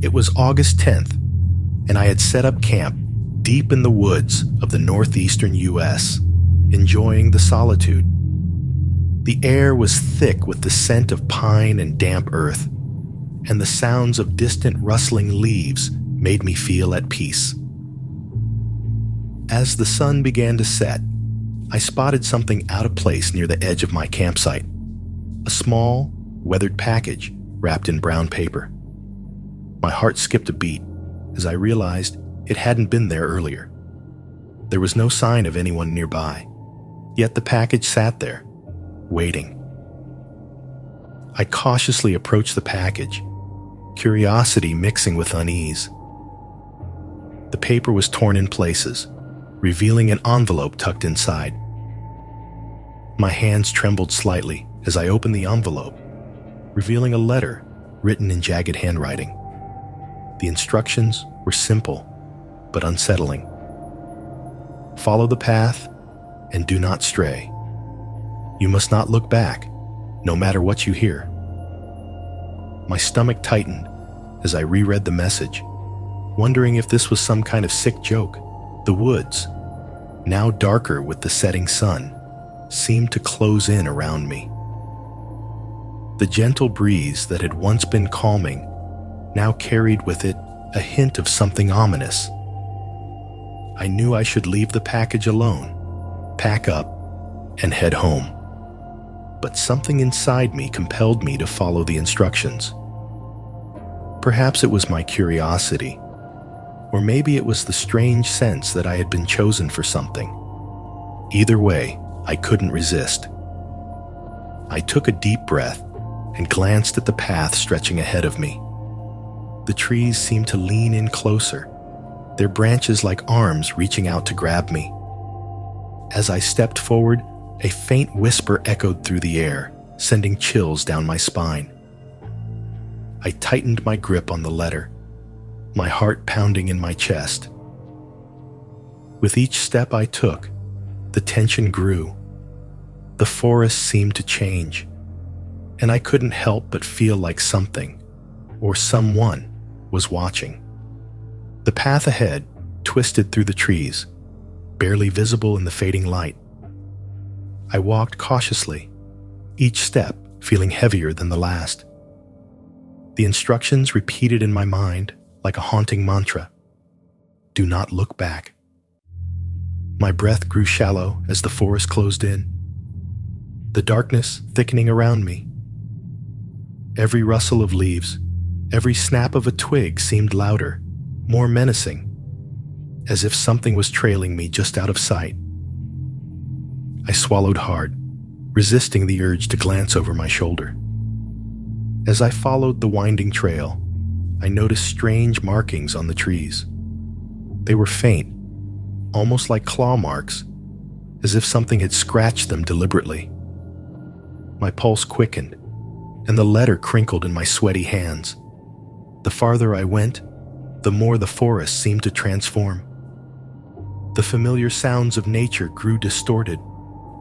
It was August 10th, and I had set up camp deep in the woods of the northeastern U.S., enjoying the solitude. The air was thick with the scent of pine and damp earth, and the sounds of distant rustling leaves made me feel at peace. As the sun began to set, I spotted something out of place near the edge of my campsite. A small, weathered package wrapped in brown paper. My heart skipped a beat as I realized it hadn't been there earlier. There was no sign of anyone nearby, yet the package sat there, waiting. I cautiously approached the package, curiosity mixing with unease. The paper was torn in places, revealing an envelope tucked inside. My hands trembled slightly as I opened the envelope, revealing a letter written in jagged handwriting. The instructions were simple, but unsettling. Follow the path and do not stray. You must not look back, no matter what you hear. My stomach tightened as I reread the message, wondering if this was some kind of sick joke. The woods, now darker with the setting sun, seemed to close in around me. The gentle breeze that had once been calming now carried with it a hint of something ominous. I knew I should leave the package alone, pack up, and head home. But something inside me compelled me to follow the instructions. Perhaps it was my curiosity, or maybe it was the strange sense that I had been chosen for something. Either way, I couldn't resist. I took a deep breath and glanced at the path stretching ahead of me. The trees seemed to lean in closer, their branches like arms reaching out to grab me. As I stepped forward, a faint whisper echoed through the air, sending chills down my spine. I tightened my grip on the letter, my heart pounding in my chest. With each step I took, the tension grew. The forest seemed to change, and I couldn't help but feel like something, or someone, was watching. The path ahead twisted through the trees, barely visible in the fading light. I walked cautiously, each step feeling heavier than the last. The instructions repeated in my mind like a haunting mantra. Do not look back. My breath grew shallow as the forest closed in, the darkness thickening around me. Every rustle of leaves, every snap of a twig seemed louder, more menacing, as if something was trailing me just out of sight. I swallowed hard, resisting the urge to glance over my shoulder. As I followed the winding trail, I noticed strange markings on the trees. They were faint, almost like claw marks, as if something had scratched them deliberately. My pulse quickened, and the letter crinkled in my sweaty hands. The farther I went, the more the forest seemed to transform. The familiar sounds of nature grew distorted,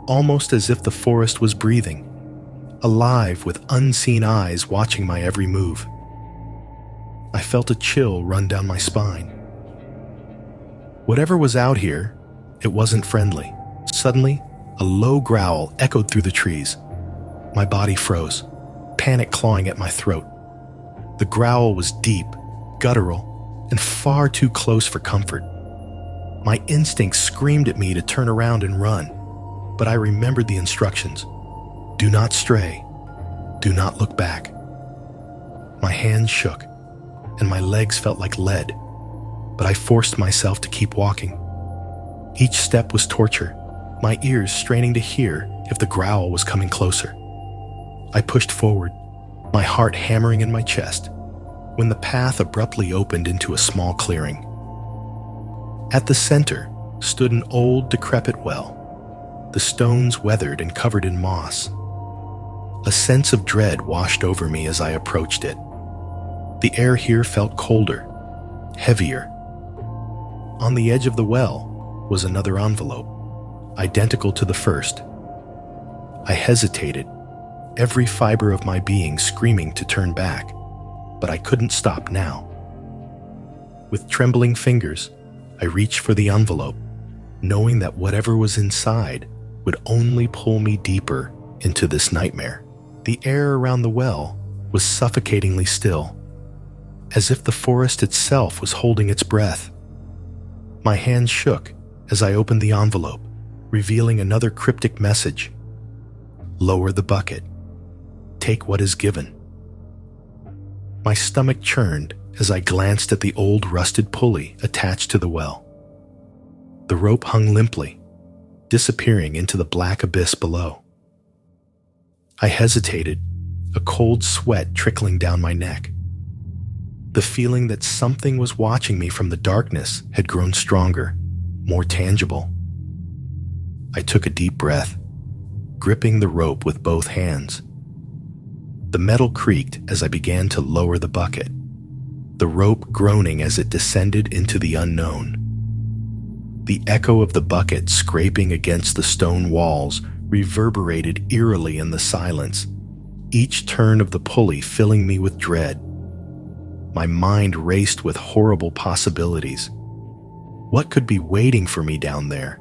almost as if the forest was breathing, alive with unseen eyes watching my every move. I felt a chill run down my spine. Whatever was out here, it wasn't friendly. Suddenly, a low growl echoed through the trees. My body froze, panic clawing at my throat. The growl was deep, guttural, and far too close for comfort. My instincts screamed at me to turn around and run, but I remembered the instructions. Do not stray. Do not look back. My hands shook, and my legs felt like lead, but I forced myself to keep walking. Each step was torture, my ears straining to hear if the growl was coming closer. I pushed forward, my heart hammering in my chest, when the path abruptly opened into a small clearing. At the center stood an old, decrepit well, the stones weathered and covered in moss. A sense of dread washed over me as I approached it. The air here felt colder, heavier. On the edge of the well was another envelope, identical to the first. I hesitated, every fiber of my being screaming to turn back, but I couldn't stop now. With trembling fingers, I reached for the envelope, knowing that whatever was inside would only pull me deeper into this nightmare. The air around the well was suffocatingly still, as if the forest itself was holding its breath. My hands shook as I opened the envelope, revealing another cryptic message. Lower the bucket. Take what is given. My stomach churned as I glanced at the old rusted pulley attached to the well. The rope hung limply, disappearing into the black abyss below. I hesitated, a cold sweat trickling down my neck. The feeling that something was watching me from the darkness had grown stronger, more tangible. I took a deep breath, gripping the rope with both hands. The metal creaked as I began to lower the bucket, the rope groaning as it descended into the unknown. The echo of the bucket scraping against the stone walls reverberated eerily in the silence, each turn of the pulley filling me with dread. My mind raced with horrible possibilities. What could be waiting for me down there?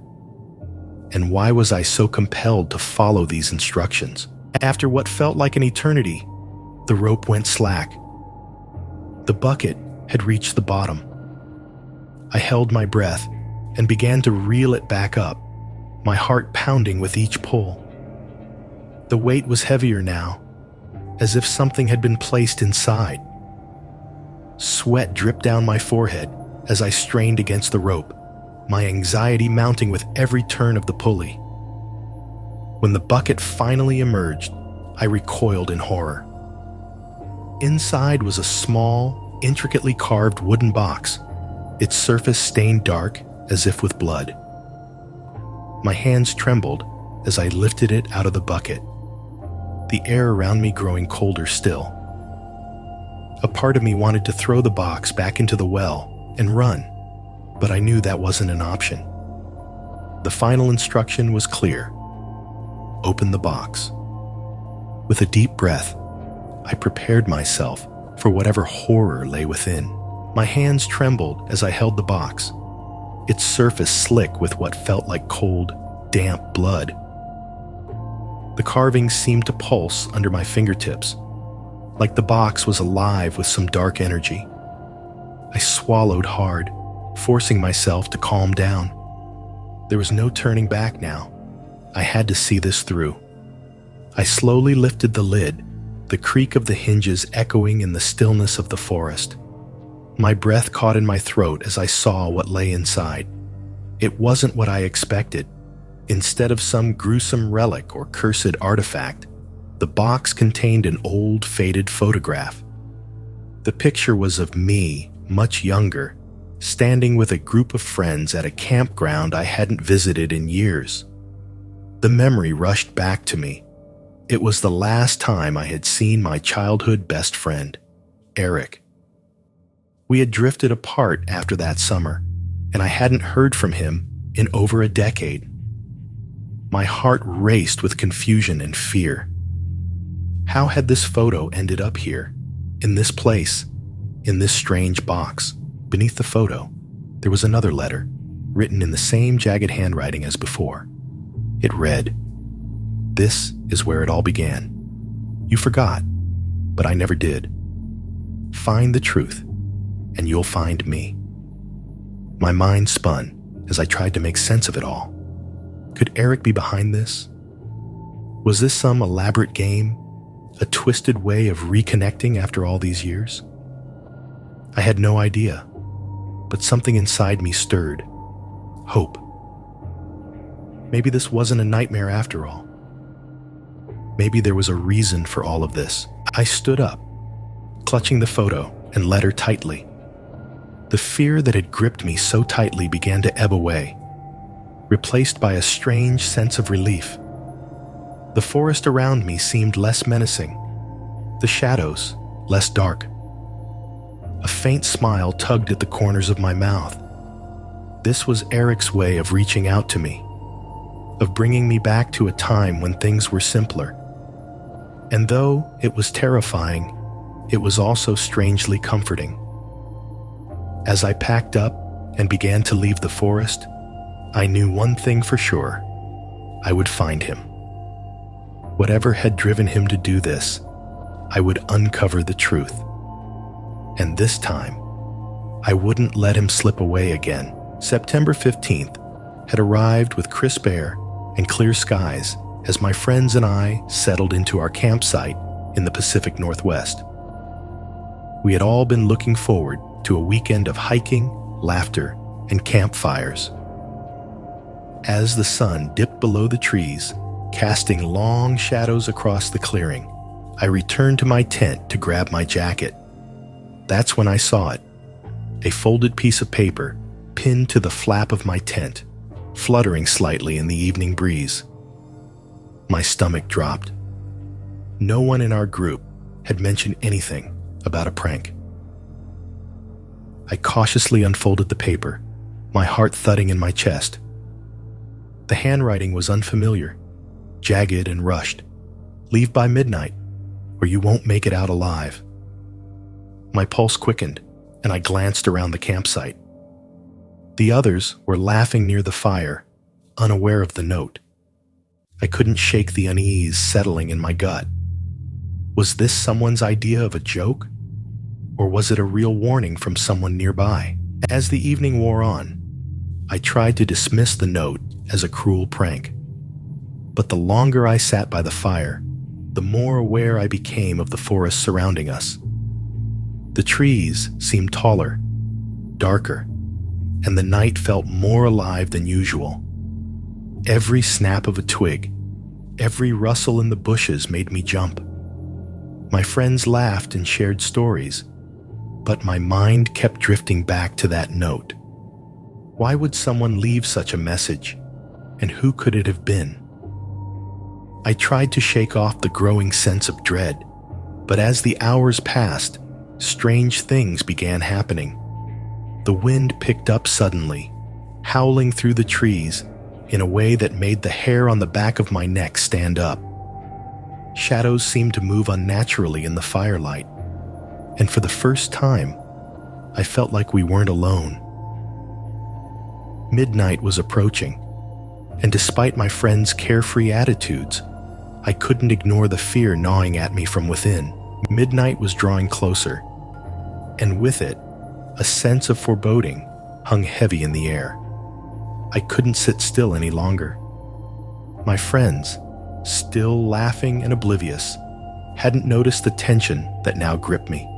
And why was I so compelled to follow these instructions? After what felt like an eternity, the rope went slack. The bucket had reached the bottom. I held my breath and began to reel it back up, my heart pounding with each pull. The weight was heavier now, as if something had been placed inside. Sweat dripped down my forehead as I strained against the rope, my anxiety mounting with every turn of the pulley. When the bucket finally emerged, I recoiled in horror. Inside was a small, intricately carved wooden box, its surface stained dark as if with blood. My hands trembled as I lifted it out of the bucket, the air around me growing colder still. A part of me wanted to throw the box back into the well and run, but I knew that wasn't an option. The final instruction was clear. Open the box. With a deep breath, I prepared myself for whatever horror lay within. My hands trembled as I held the box, its surface slick with what felt like cold, damp blood. The carvings seemed to pulse under my fingertips, like the box was alive with some dark energy. I swallowed hard, forcing myself to calm down. There was no turning back now. I had to see this through. I slowly lifted the lid, the creak of the hinges echoing in the stillness of the forest. My breath caught in my throat as I saw what lay inside. It wasn't what I expected. Instead of some gruesome relic or cursed artifact, the box contained an old, faded photograph. The picture was of me, much younger, standing with a group of friends at a campground I hadn't visited in years. The memory rushed back to me. It was the last time I had seen my childhood best friend, Eric. We had drifted apart after that summer, and I hadn't heard from him in over a decade. My heart raced with confusion and fear. How had this photo ended up here, in this place, in this strange box? Beneath the photo, there was another letter, written in the same jagged handwriting as before. It read, "This is where it all began. You forgot, but I never did. Find the truth, and you'll find me." My mind spun as I tried to make sense of it all. Could Eric be behind this? Was this some elaborate game, a twisted way of reconnecting after all these years? I had no idea, but something inside me stirred. Hope. Maybe this wasn't a nightmare after all. Maybe there was a reason for all of this. I stood up, clutching the photo and letter tightly. The fear that had gripped me so tightly began to ebb away, replaced by a strange sense of relief. The forest around me seemed less menacing, the shadows less dark. A faint smile tugged at the corners of my mouth. This was Eric's way of reaching out to me, of bringing me back to a time when things were simpler. And though it was terrifying, it was also strangely comforting. As I packed up and began to leave the forest, I knew one thing for sure. I would find him. Whatever had driven him to do this, I would uncover the truth. And this time, I wouldn't let him slip away again. September 15th had arrived with crisp air and clear skies as my friends and I settled into our campsite in the Pacific Northwest. We had all been looking forward to a weekend of hiking, laughter, and campfires. As the sun dipped below the trees, casting long shadows across the clearing, I returned to my tent to grab my jacket. That's when I saw it, a folded piece of paper pinned to the flap of my tent, fluttering slightly in the evening breeze. My stomach dropped. No one in our group had mentioned anything about a prank. I cautiously unfolded the paper, my heart thudding in my chest. The handwriting was unfamiliar, jagged and rushed. Leave by midnight, or you won't make it out alive. My pulse quickened, and I glanced around the campsite. The others were laughing near the fire, unaware of the note. I couldn't shake the unease settling in my gut. Was this someone's idea of a joke? Or was it a real warning from someone nearby? As the evening wore on, I tried to dismiss the note as a cruel prank. But the longer I sat by the fire, the more aware I became of the forest surrounding us. The trees seemed taller, darker, and the night felt more alive than usual. Every snap of a twig, every rustle in the bushes made me jump. My friends laughed and shared stories, but my mind kept drifting back to that note. Why would someone leave such a message, and who could it have been? I tried to shake off the growing sense of dread, but as the hours passed, strange things began happening. The wind picked up suddenly, howling through the trees in a way that made the hair on the back of my neck stand up. Shadows seemed to move unnaturally in the firelight, and for the first time, I felt like we weren't alone. Midnight was approaching, and despite my friends' carefree attitudes, I couldn't ignore the fear gnawing at me from within. Midnight was drawing closer, and with it, a sense of foreboding hung heavy in the air. I couldn't sit still any longer. My friends, still laughing and oblivious, hadn't noticed the tension that now gripped me.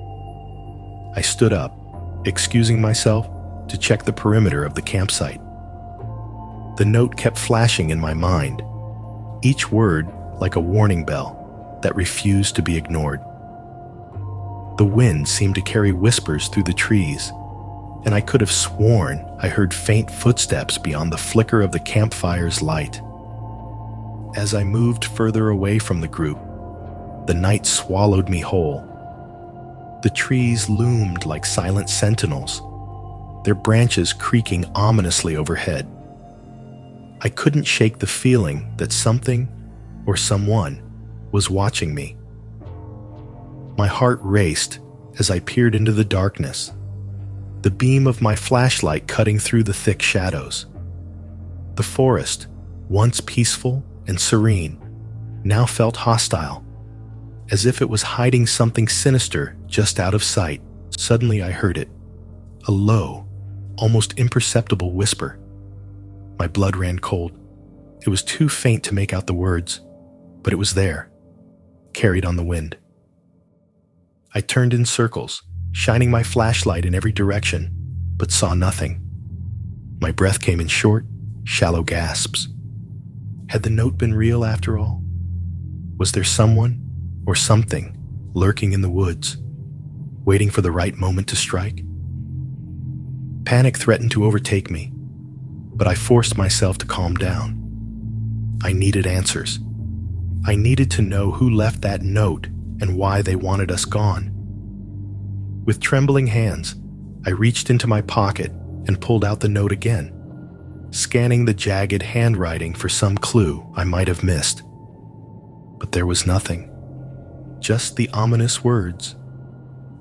I stood up, excusing myself to check the perimeter of the campsite. The note kept flashing in my mind, each word like a warning bell that refused to be ignored. The wind seemed to carry whispers through the trees, and I could have sworn I heard faint footsteps beyond the flicker of the campfire's light. As I moved further away from the group, the night swallowed me whole. The trees loomed like silent sentinels, their branches creaking ominously overhead. I couldn't shake the feeling that something or someone was watching me. My heart raced as I peered into the darkness, the beam of my flashlight cutting through the thick shadows. The forest, once peaceful and serene, now felt hostile, as if it was hiding something sinister just out of sight. Suddenly I heard it, a low, almost imperceptible whisper. My blood ran cold. It was too faint to make out the words, but it was there, carried on the wind. I turned in circles, shining my flashlight in every direction, but saw nothing. My breath came in short, shallow gasps. Had the note been real after all? Was there someone or something lurking in the woods, waiting for the right moment to strike? Panic threatened to overtake me, but I forced myself to calm down. I needed answers. I needed to know who left that note and why they wanted us gone. With trembling hands, I reached into my pocket and pulled out the note again, scanning the jagged handwriting for some clue I might have missed. But there was nothing, just the ominous words,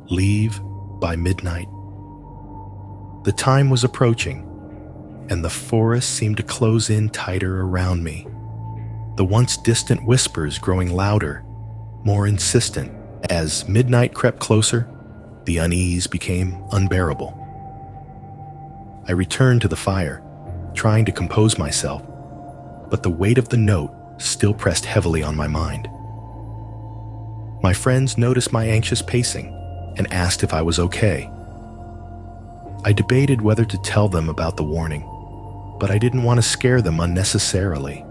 "Leave by midnight." The time was approaching, and the forest seemed to close in tighter around me, the once distant whispers growing louder, more insistent. As midnight crept closer, the unease became unbearable. I returned to the fire, trying to compose myself, but the weight of the note still pressed heavily on my mind. My friends noticed my anxious pacing and asked if I was okay. I debated whether to tell them about the warning, but I didn't want to scare them unnecessarily.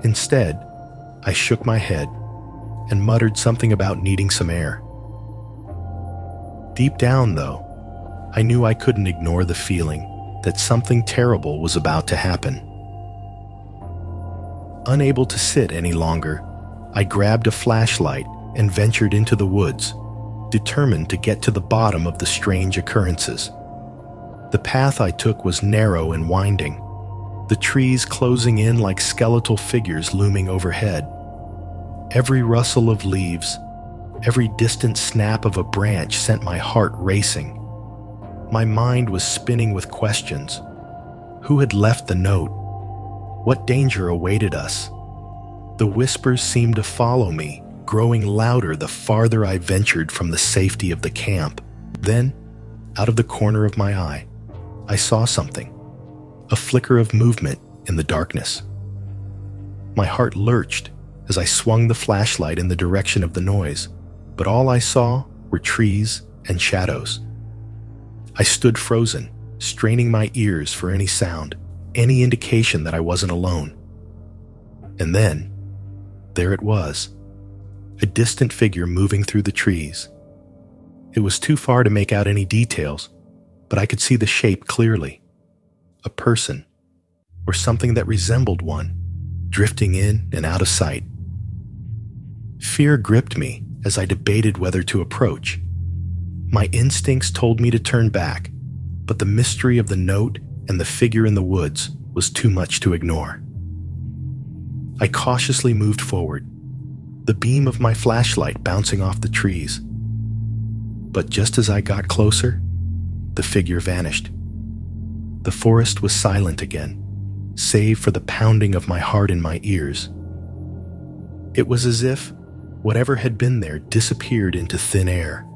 Instead, I shook my head and muttered something about needing some air. Deep down, though, I knew I couldn't ignore the feeling that something terrible was about to happen. Unable to sit any longer, I grabbed a flashlight and ventured into the woods, determined to get to the bottom of the strange occurrences. The path I took was narrow and winding, the trees closing in like skeletal figures looming overhead. Every rustle of leaves, every distant snap of a branch sent my heart racing. My mind was spinning with questions. Who had left the note? What danger awaited us? The whispers seemed to follow me, growing louder the farther I ventured from the safety of the camp. Then, out of the corner of my eye, I saw something, a flicker of movement in the darkness. My heart lurched as I swung the flashlight in the direction of the noise, but all I saw were trees and shadows. I stood frozen, straining my ears for any sound, any indication that I wasn't alone. And then, there it was, a distant figure moving through the trees. It was too far to make out any details, but I could see the shape clearly. A person, or something that resembled one, drifting in and out of sight. Fear gripped me as I debated whether to approach. My instincts told me to turn back, but the mystery of the note and the figure in the woods was too much to ignore. I cautiously moved forward, the beam of my flashlight bouncing off the trees. But just as I got closer, the figure vanished. The forest was silent again, save for the pounding of my heart in my ears. It was as if whatever had been there disappeared into thin air,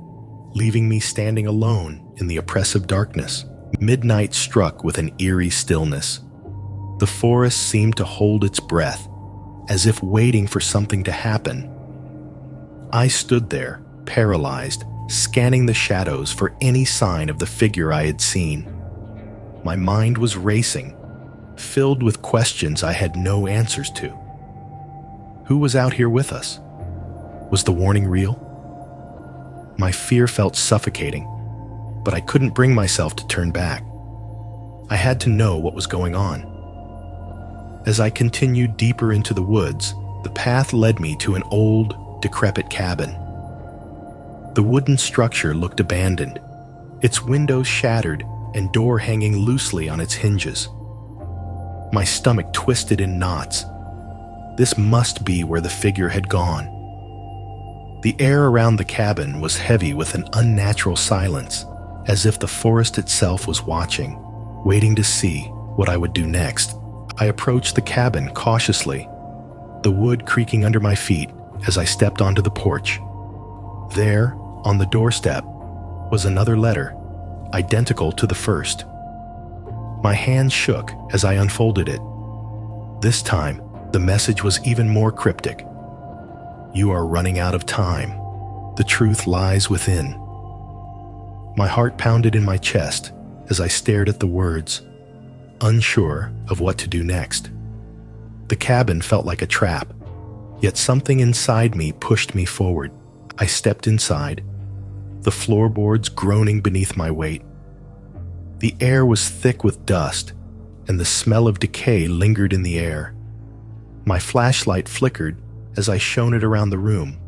leaving me standing alone in the oppressive darkness. Midnight struck with an eerie stillness. The forest seemed to hold its breath, as if waiting for something to happen. I stood there, paralyzed, scanning the shadows for any sign of the figure I had seen. My mind was racing, filled with questions I had no answers to. Who was out here with us? Was the warning real? My fear felt suffocating, but I couldn't bring myself to turn back. I had to know what was going on. As I continued deeper into the woods, the path led me to an old, decrepit cabin. The wooden structure looked abandoned, its windows shattered and door hanging loosely on its hinges. My stomach twisted in knots. This must be where the figure had gone. The air around the cabin was heavy with an unnatural silence, as if the forest itself was watching, waiting to see what I would do next. I approached the cabin cautiously, the wood creaking under my feet as I stepped onto the porch. There, on the doorstep, was another letter, identical to the first. My hand shook as I unfolded it. This time, the message was even more cryptic. You are running out of time. The truth lies within. My heart pounded in my chest as I stared at the words, unsure of what to do next. The cabin felt like a trap, yet something inside me pushed me forward. I stepped inside, the floorboards groaning beneath my weight. The air was thick with dust, and the smell of decay lingered in the air. My flashlight flickered as I shone it around the room,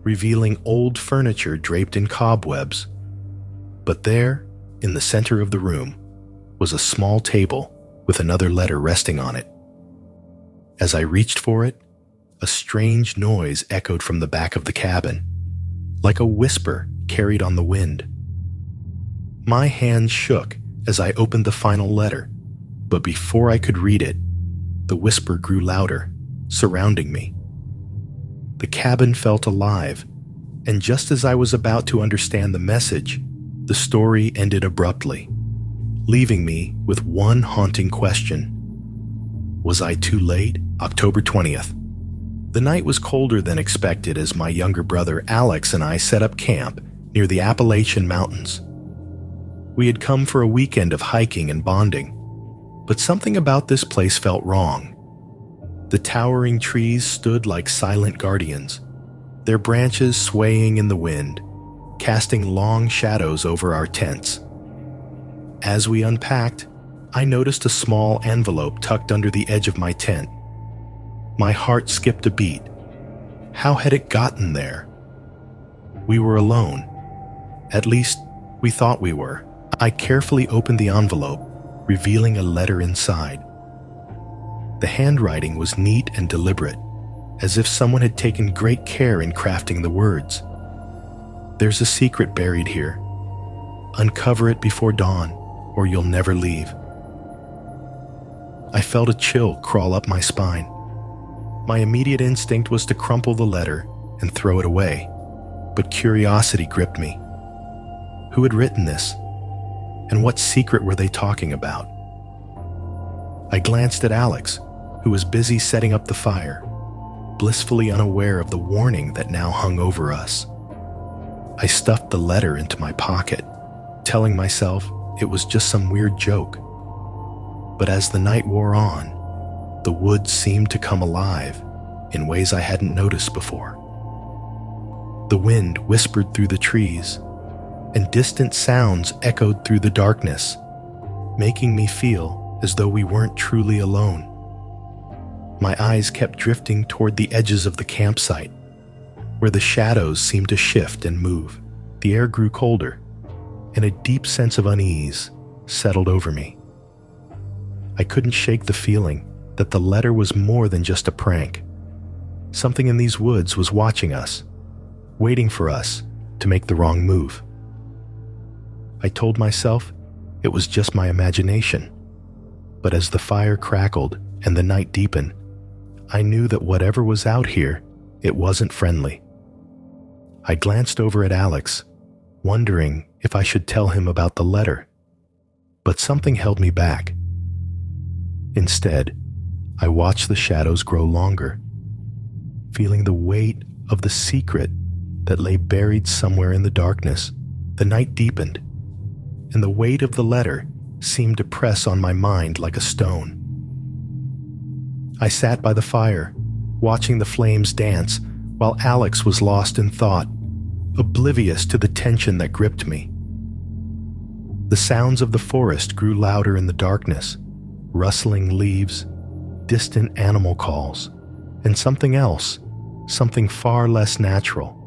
revealing old furniture draped in cobwebs. But there, in the center of the room, was a small table with another letter resting on it. As I reached for it, a strange noise echoed from the back of the cabin, like a whisper carried on the wind. My hand shook as I opened the final letter, but before I could read it, the whisper grew louder, surrounding me. The cabin felt alive, and just as I was about to understand the message, the story ended abruptly, leaving me with one haunting question. Was I too late? October 20th. The night was colder than expected as my younger brother Alex and I set up camp near the Appalachian Mountains. We had come for a weekend of hiking and bonding, but something about this place felt wrong. The towering trees stood like silent guardians, their branches swaying in the wind, casting long shadows over our tents. As we unpacked, I noticed a small envelope tucked under the edge of my tent. My heart skipped a beat. How had it gotten there? We were alone. At least, we thought we were. I carefully opened the envelope, revealing a letter inside. The handwriting was neat and deliberate, as if someone had taken great care in crafting the words. There's a secret buried here. Uncover it before dawn, or you'll never leave. I felt a chill crawl up my spine. My immediate instinct was to crumple the letter and throw it away, but curiosity gripped me. Who had written this? And what secret were they talking about? I glanced at Alex, who was busy setting up the fire, blissfully unaware of the warning that now hung over us. I stuffed the letter into my pocket, telling myself it was just some weird joke. But as the night wore on, the woods seemed to come alive in ways I hadn't noticed before. The wind whispered through the trees, and distant sounds echoed through the darkness, making me feel as though we weren't truly alone. My eyes kept drifting toward the edges of the campsite, where the shadows seemed to shift and move. The air grew colder, and a deep sense of unease settled over me. I couldn't shake the feeling that the letter was more than just a prank. Something in these woods was watching us, waiting for us to make the wrong move. I told myself it was just my imagination, but as the fire crackled and the night deepened, I knew that whatever was out here, it wasn't friendly. I glanced over at Alex, wondering if I should tell him about the letter, but something held me back. Instead, I watched the shadows grow longer, feeling the weight of the secret that lay buried somewhere in the darkness. The night deepened, and the weight of the letter seemed to press on my mind like a stone. I sat by the fire, watching the flames dance while Alex was lost in thought, oblivious to the tension that gripped me. The sounds of the forest grew louder in the darkness, rustling leaves, distant animal calls, and something else, something far less natural.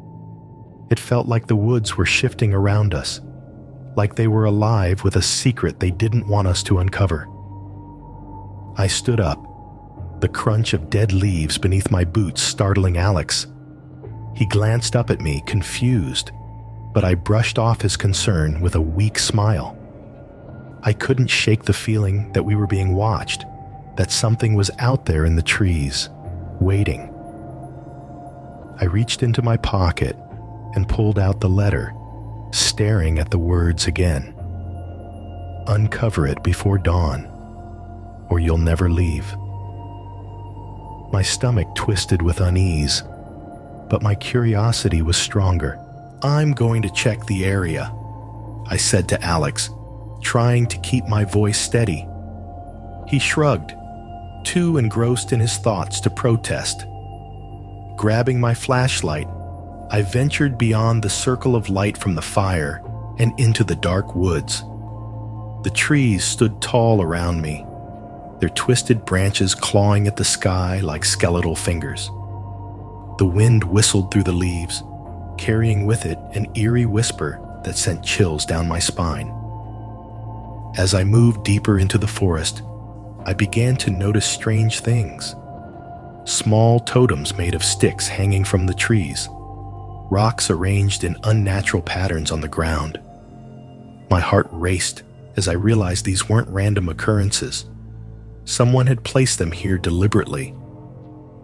It felt like the woods were shifting around us, like they were alive with a secret they didn't want us to uncover. I stood up, the crunch of dead leaves beneath my boots startling Alex. He glanced up at me, confused, but I brushed off his concern with a weak smile. I couldn't shake the feeling that we were being watched, that something was out there in the trees, waiting. I reached into my pocket and pulled out the letter, staring at the words again. Uncover it before dawn, or you'll never leave. My stomach twisted with unease, but my curiosity was stronger. I'm going to check the area, I said to Alex, trying to keep my voice steady. He shrugged, too engrossed in his thoughts to protest. Grabbing my flashlight, I ventured beyond the circle of light from the fire and into the dark woods. The trees stood tall around me, their twisted branches clawing at the sky like skeletal fingers. The wind whistled through the leaves, carrying with it an eerie whisper that sent chills down my spine. As I moved deeper into the forest, I began to notice strange things. Small totems made of sticks hanging from the trees, rocks arranged in unnatural patterns on the ground, My heart raced as I realized these weren't random occurrences. Someone had placed them here deliberately.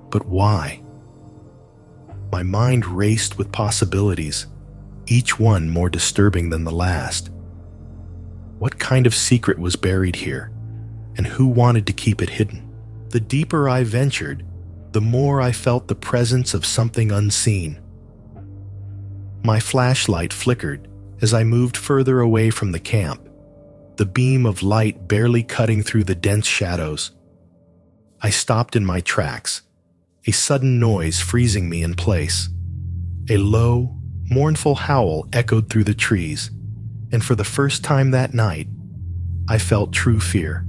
But why? My mind raced with possibilities, each one more disturbing than the last. What kind of secret was buried here, and who wanted to keep it hidden? The deeper I ventured, the more I felt the presence of something unseen. My flashlight flickered as I moved further away from the camp, the beam of light barely cutting through the dense shadows. I stopped in my tracks, a sudden noise freezing me in place. A low, mournful howl echoed through the trees, and for the first time that night, I felt true fear.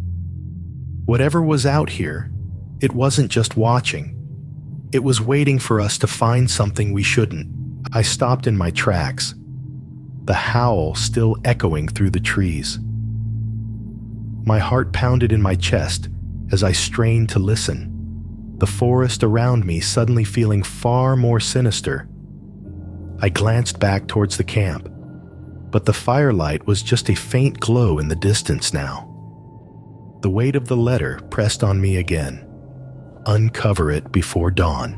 Whatever was out here, it wasn't just watching. It was waiting for us to find something we shouldn't. I stopped in my tracks, the howl still echoing through the trees. My heart pounded in my chest as I strained to listen, the forest around me suddenly feeling far more sinister. I glanced back towards the camp, but the firelight was just a faint glow in the distance now. The weight of the letter pressed on me again. Uncover it before dawn.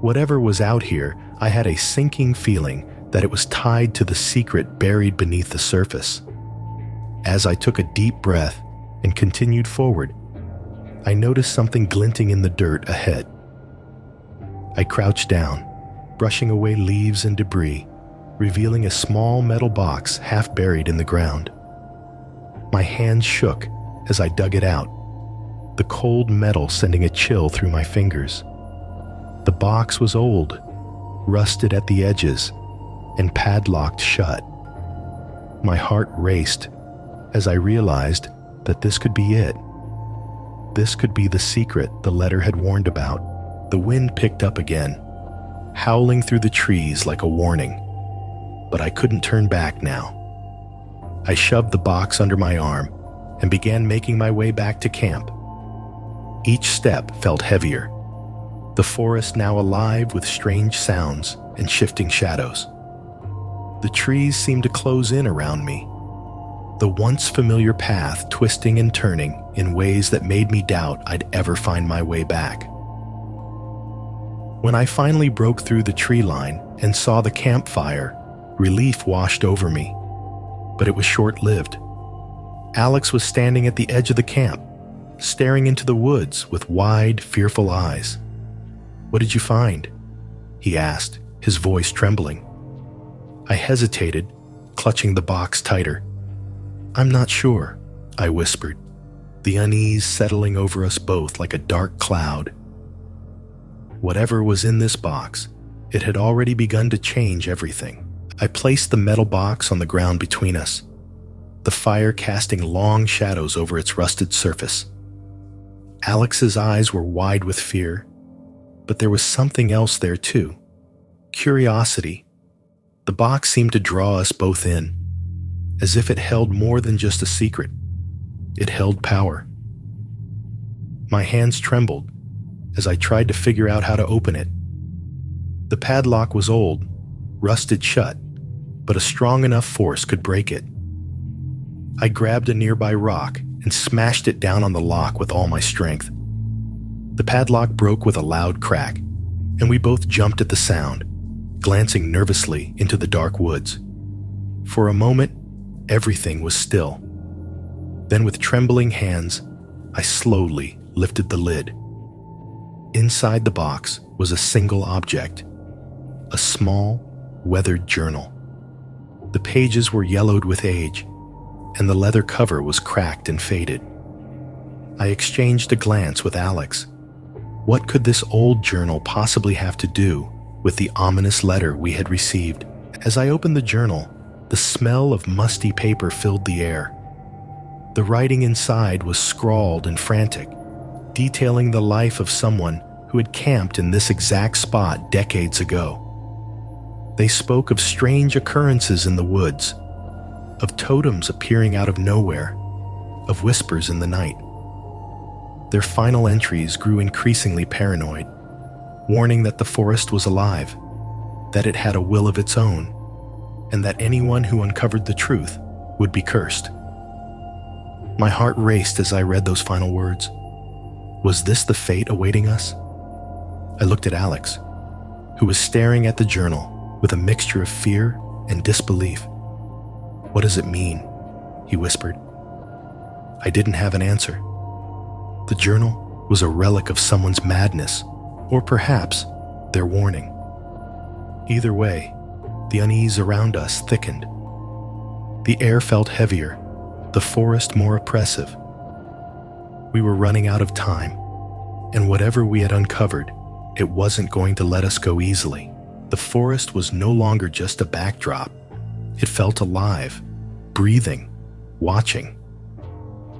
Whatever was out here, I had a sinking feeling that it was tied to the secret buried beneath the surface. As I took a deep breath and continued forward, I noticed something glinting in the dirt ahead. I crouched down, brushing away leaves and debris, revealing a small metal box half buried in the ground. My hands shook as I dug it out, the cold metal sending a chill through my fingers. The box was old, rusted at the edges, and padlocked shut. My heart raced as I realized that this could be it. This could be the secret the letter had warned about. The wind picked up again, howling through the trees like a warning, but I couldn't turn back now. I shoved the box under my arm and began making my way back to camp. Each step felt heavier, the forest now alive with strange sounds and shifting shadows. The trees seemed to close in around me, the once familiar path twisting and turning in ways that made me doubt I'd ever find my way back. When I finally broke through the tree line and saw the campfire, relief washed over me, but it was short-lived. Alex was standing at the edge of the camp, staring into the woods with wide, fearful eyes. "What did you find?" he asked, his voice trembling. I hesitated, clutching the box tighter. "I'm not sure," I whispered, the unease settling over us both like a dark cloud. Whatever was in this box, it had already begun to change everything. I placed the metal box on the ground between us, the fire casting long shadows over its rusted surface. Alex's eyes were wide with fear, but there was something else there too. Curiosity. The box seemed to draw us both in, as if it held more than just a secret. It held power. My hands trembled as I tried to figure out how to open it. The padlock was old, rusted shut, but a strong enough force could break it. I grabbed a nearby rock and smashed it down on the lock with all my strength. The padlock broke with a loud crack, and we both jumped at the sound, glancing nervously into the dark woods. For a moment, everything was still. Then with trembling hands, I slowly lifted the lid. Inside the box was a single object, a small, weathered journal. The pages were yellowed with age, and the leather cover was cracked and faded. I exchanged a glance with Alex. What could this old journal possibly have to do with the ominous letter we had received? As I opened the journal, the smell of musty paper filled the air. The writing inside was scrawled and frantic, detailing the life of someone who had camped in this exact spot decades ago. They spoke of strange occurrences in the woods, of totems appearing out of nowhere, of whispers in the night. Their final entries grew increasingly paranoid, warning that the forest was alive, that it had a will of its own, and that anyone who uncovered the truth would be cursed. My heart raced as I read those final words. Was this the fate awaiting us? I looked at Alex, who was staring at the journal with a mixture of fear and disbelief. "What does it mean?" he whispered. I didn't have an answer. The journal was a relic of someone's madness, or perhaps their warning. Either way, the unease around us thickened. The air felt heavier, the forest more oppressive. We were running out of time, and whatever we had uncovered, it wasn't going to let us go easily. The forest was no longer just a backdrop. It felt alive, breathing, watching.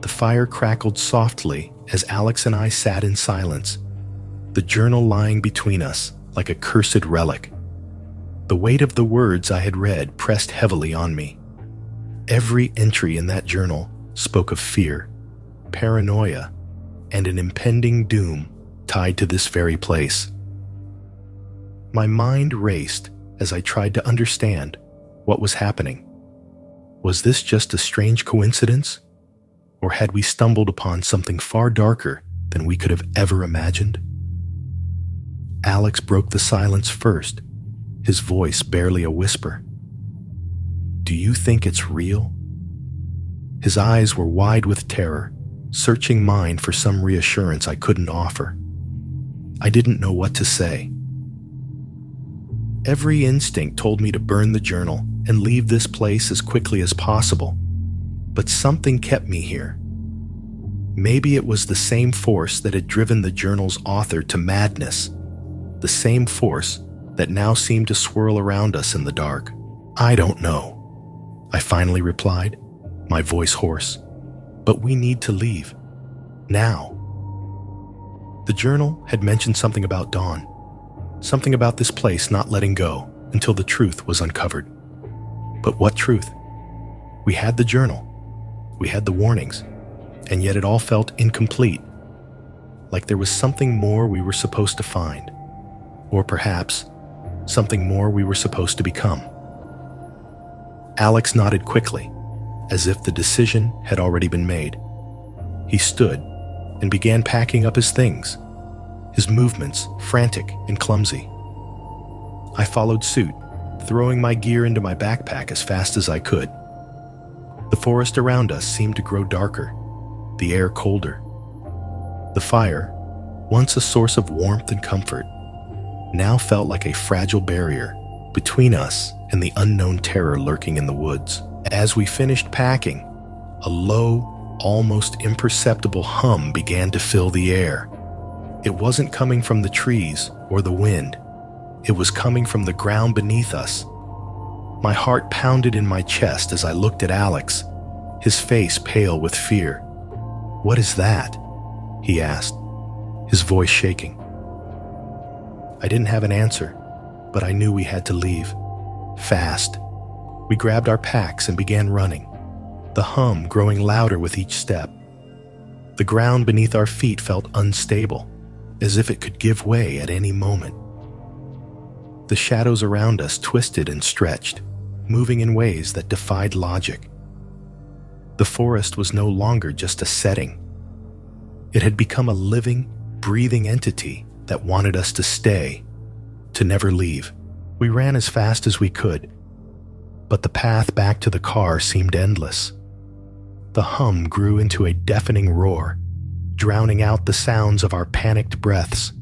The fire crackled softly as Alex and I sat in silence, the journal lying between us like a cursed relic. The weight of the words I had read pressed heavily on me. Every entry in that journal spoke of fear, paranoia, and an impending doom tied to this very place. My mind raced as I tried to understand what was happening. Was this just a strange coincidence? Or had we stumbled upon something far darker than we could have ever imagined? Alex broke the silence first, his voice barely a whisper. "Do you think it's real?" His eyes were wide with terror, searching mine for some reassurance I couldn't offer. I didn't know what to say. Every instinct told me to burn the journal and leave this place as quickly as possible, but something kept me here. Maybe it was the same force that had driven the journal's author to madness, the same force that now seemed to swirl around us in the dark. "I don't know," I finally replied, my voice hoarse. "But we need to leave. Now." The journal had mentioned something about Dawn, something about this place not letting go until the truth was uncovered. But what truth? We had the journal, we had the warnings, and yet it all felt incomplete, like there was something more we were supposed to find, or perhaps something more we were supposed to become. Alex nodded quickly, as if the decision had already been made. He stood and began packing up his things, his movements frantic and clumsy. I followed suit, throwing my gear into my backpack as fast as I could. The forest around us seemed to grow darker, the air colder. The fire, once a source of warmth and comfort, now felt like a fragile barrier between us and the unknown terror lurking in the woods. As we finished packing, a low, almost imperceptible hum began to fill the air. It wasn't coming from the trees or the wind. It was coming from the ground beneath us. My heart pounded in my chest as I looked at Alex, his face pale with fear. "What is that?" he asked, his voice shaking. I didn't have an answer, but I knew we had to leave. Fast. We grabbed our packs and began running, the hum growing louder with each step. The ground beneath our feet felt unstable, as if it could give way at any moment. The shadows around us twisted and stretched, moving in ways that defied logic. The forest was no longer just a setting. It had become a living, breathing entity that wanted us to stay, to never leave. We ran as fast as we could, but the path back to the car seemed endless. The hum grew into a deafening roar, drowning out the sounds of our panicked breaths.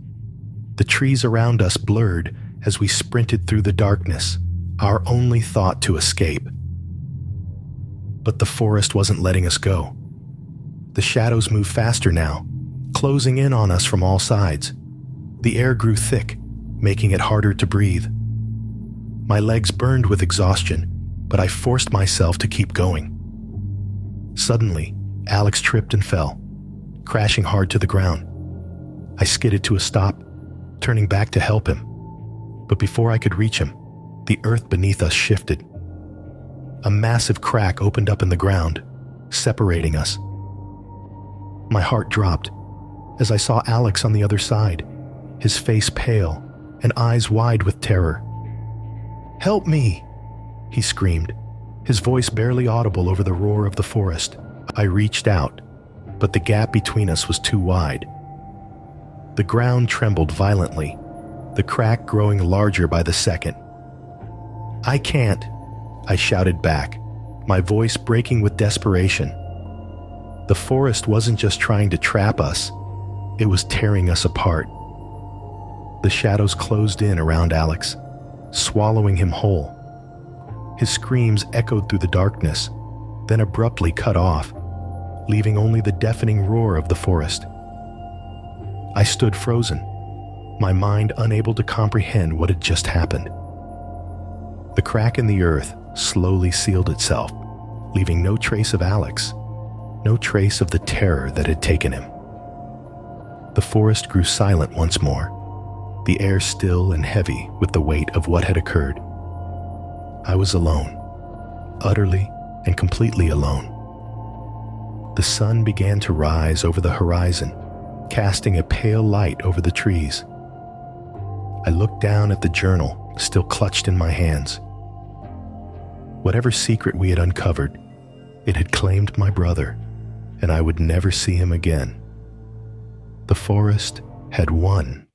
The trees around us blurred as we sprinted through the darkness, our only thought to escape. But the forest wasn't letting us go. The shadows moved faster now, closing in on us from all sides. The air grew thick, making it harder to breathe. My legs burned with exhaustion, but I forced myself to keep going. Suddenly, Alex tripped and fell, crashing hard to the ground. I skidded to a stop, turning back to help him. But before I could reach him, the earth beneath us shifted. A massive crack opened up in the ground, separating us. My heart dropped as I saw Alex on the other side, his face pale and eyes wide with terror. "Help me!" he screamed, his voice barely audible over the roar of the forest. I reached out, but the gap between us was too wide. The ground trembled violently, the crack growing larger by the second. "I can't," I shouted back, my voice breaking with desperation. The forest wasn't just trying to trap us, it was tearing us apart. The shadows closed in around Alex, swallowing him whole. His screams echoed through the darkness, then abruptly cut off, leaving only the deafening roar of the forest. I stood frozen, my mind unable to comprehend what had just happened. The crack in the earth slowly sealed itself, leaving no trace of Alex, no trace of the terror that had taken him. The forest grew silent once more, the air still and heavy with the weight of what had occurred. I was alone, utterly and completely alone. The sun began to rise over the horizon, casting a pale light over the trees. I looked down at the journal, still clutched in my hands. Whatever secret we had uncovered, it had claimed my brother, and I would never see him again. The forest had won.